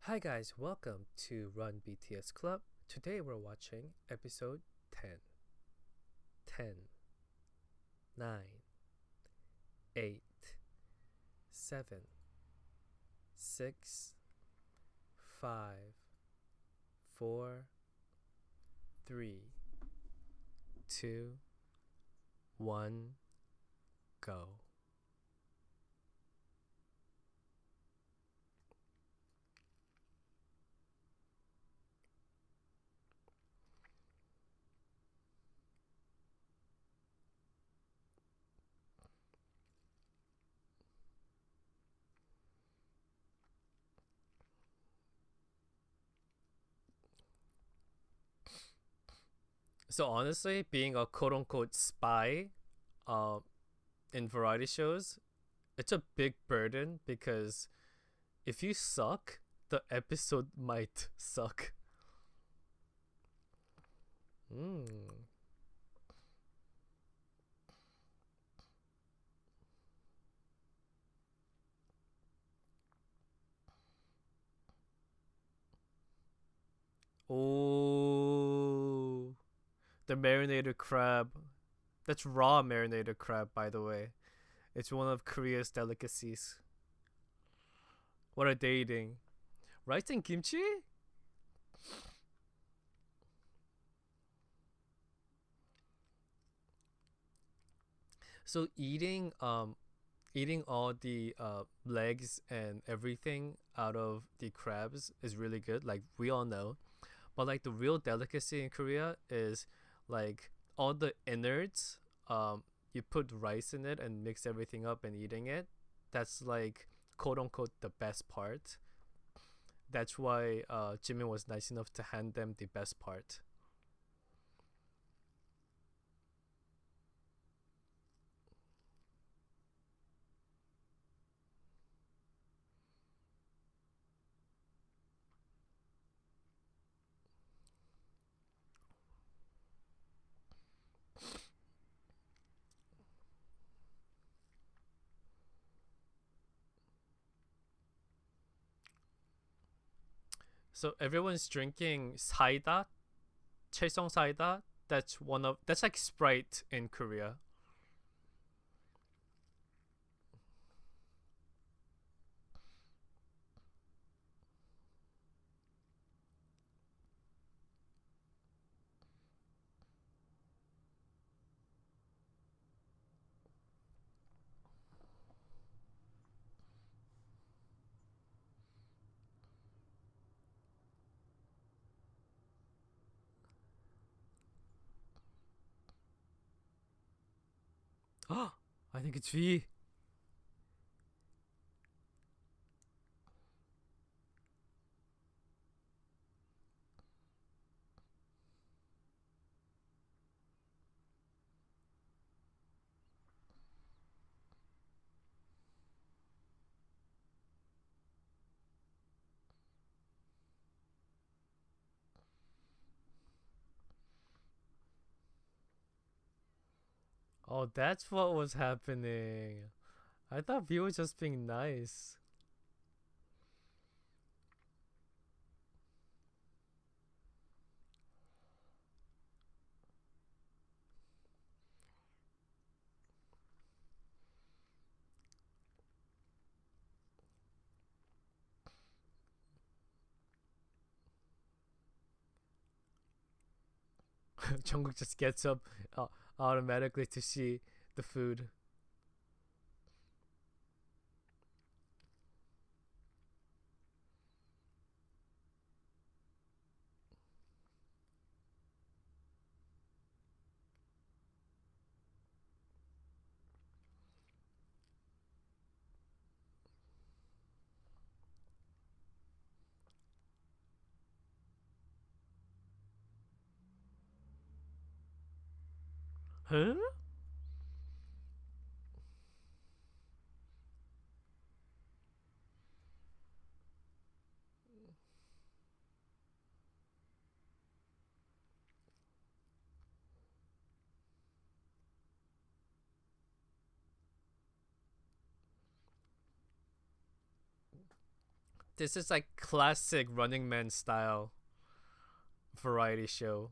Hi guys, welcome to Run BTS Club. Today we're watching episode 10. 10, 9, 8, 7, 6, 5, 4, 3, 2, 1, go. So honestly, being a quote unquote spy uh, in variety shows, it's a big burden because if you suck, the episode might suck. Mm. Oh, the marinated crab. That's raw marinated crab, by the way. It's one of Korea's delicacies. What are they eating? Rice and kimchi? So eating all the legs and everything out of the crabs is really good, like we all know. But like the real delicacy in Korea is like all the innards. You put rice in it and mix everything up and eating it. That's like quote unquote the best part. That's why Jimin was nice enough to hand them the best part. So everyone's drinking saida, chaesong saida. That's like Sprite in Korea. Oh, I think it's V. Oh, that's what was happening. I thought V was just being nice. Jungkook just gets up automatically to see the food. Huh? This is like classic Running Man style variety show.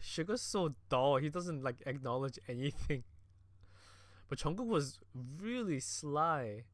Sugar's so dull. He doesn't like acknowledge anything. But Jungkook was really sly.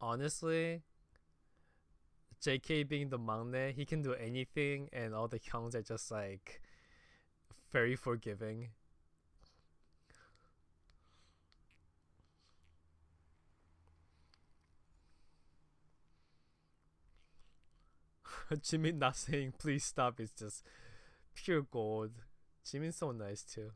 Honestly, JK being the maknae, he can do anything, and all the hyungs are just like very forgiving. Jimin not saying please stop is just pure gold. Jimin's so nice too.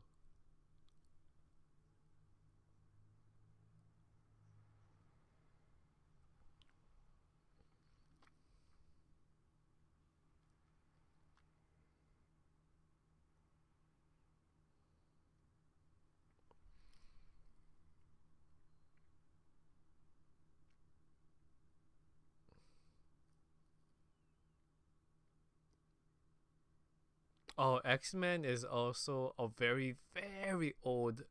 Oh, X-Men is also a very, very old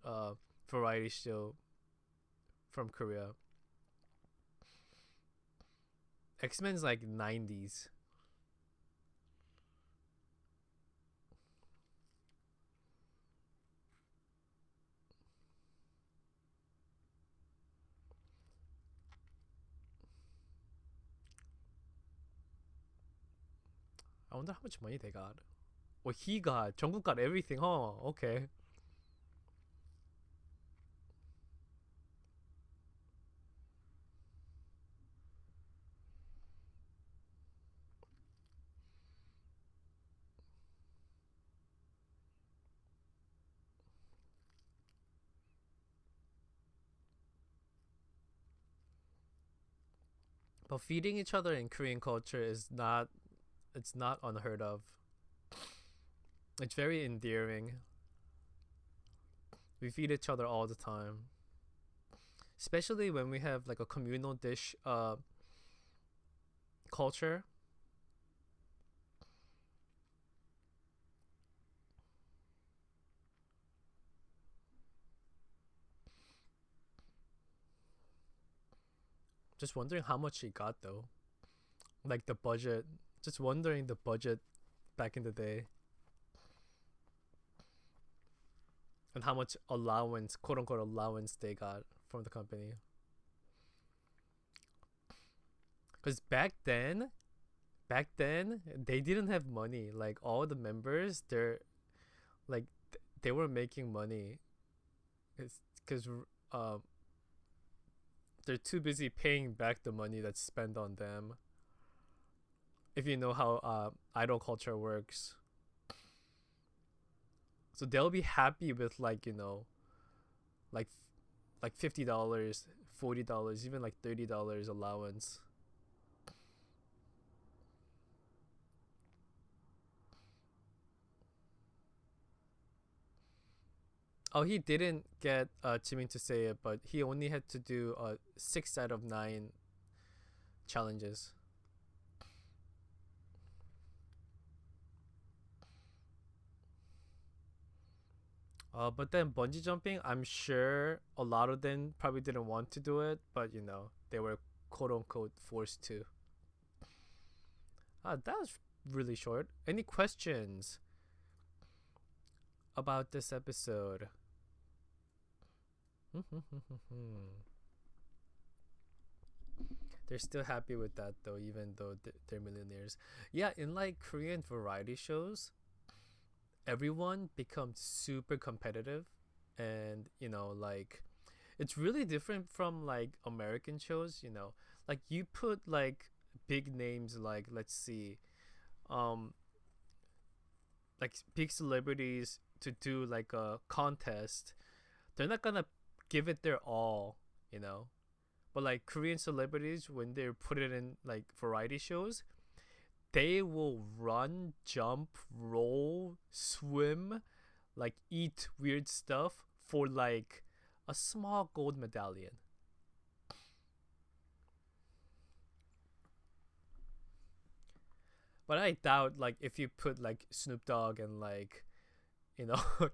variety show from Korea. X-Men's like 90s. I wonder how much money they got. Well, he got. Jungkook got everything, huh? Okay. But feeding each other in Korean culture is not. It's not unheard of. It's very endearing. We feed each other all the time, especially when we have like a communal dish culture. Just wondering how much he got though. Like the budget. Just wondering the budget back in the day and how much allowance, quote unquote allowance, they got from the company. Because back then, they didn't have money. Like all the members, like they were making money. It's because um they're too busy paying back the money that's spent on them. If you know how idol culture works, so they'll be happy with like like $50, $40, even like $30 allowance. Oh, he didn't get Jimin to say it, but he only had to do 6 out of 9 challenges. But then bungee jumping, I'm sure a lot of them probably didn't want to do it, but they were quote unquote forced to. That was really short. Any questions about this episode? They're still happy with that though, even though they're millionaires. Yeah, in like Korean variety shows, everyone becomes super competitive, and like it's really different from like American shows. Like you put like big names, like let's see, um, like big celebrities to do like a contest, they're not gonna give it their all, you know. But like Korean celebrities, when they put it in like variety shows, they will run, jump, roll, swim, like eat weird stuff for like a small gold medallion. But I doubt like if you put like Snoop Dogg and like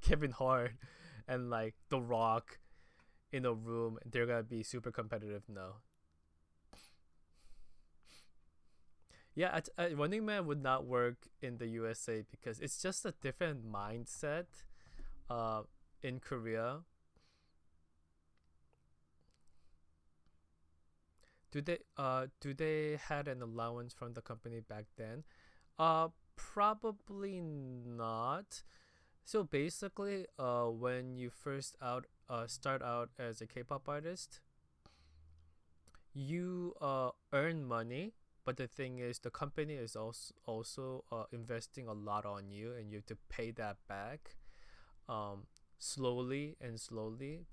Kevin Hart and like The Rock in a room, they're gonna be super competitive. No. Yeah, Running Man would not work in the USA because it's just a different mindset. Uh, in Korea, do they had an allowance from the company back then? Probably not. So basically, when you first start out as a K-pop artist, you earn money, but the thing is, the company is also investing a lot on you, and you have to pay that back, um, slowly and slowly.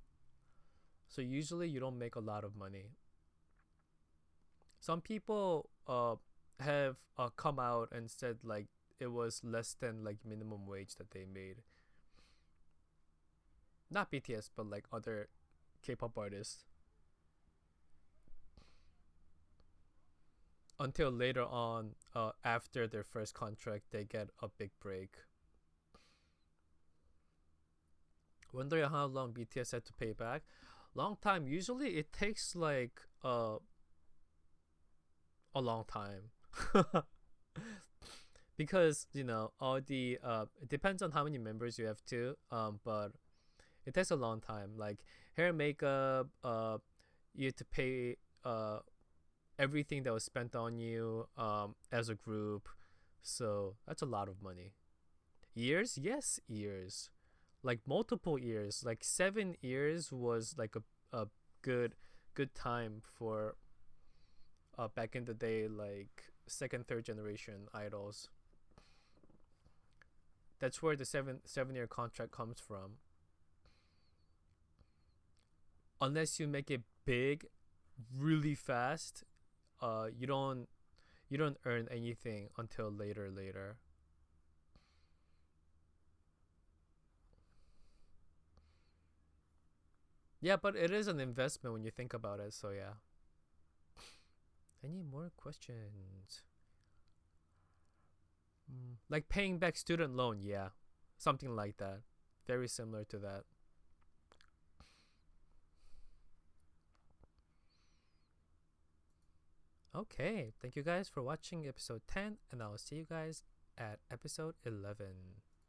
So usually, you don't make a lot of money. Some people have come out and said like it was less than like minimum wage that they made. Not BTS, but like other K-pop artists. Until later on, after their first contract, they get a big break. Wondering how long BTS had to pay back. Long time. Usually, it takes like a long time. Because all the it depends on how many members you have too. But it takes a long time. Like hair and makeup, you have to pay everything that was spent on you as a group. So that's a lot of money. Years? Yes, years. Like multiple years. Like 7 years was like a good time for back in the day, like second, third generation idols. That's where the seven-year contract comes from. Unless you make it big, really fast, you don't earn anything until later. Yeah, but it is an investment when you think about it. So yeah. Any more questions? Like paying back student loan, yeah, something like that. Very similar to that. Okay, thank you guys for watching episode 10, and I'll see you guys at episode 11.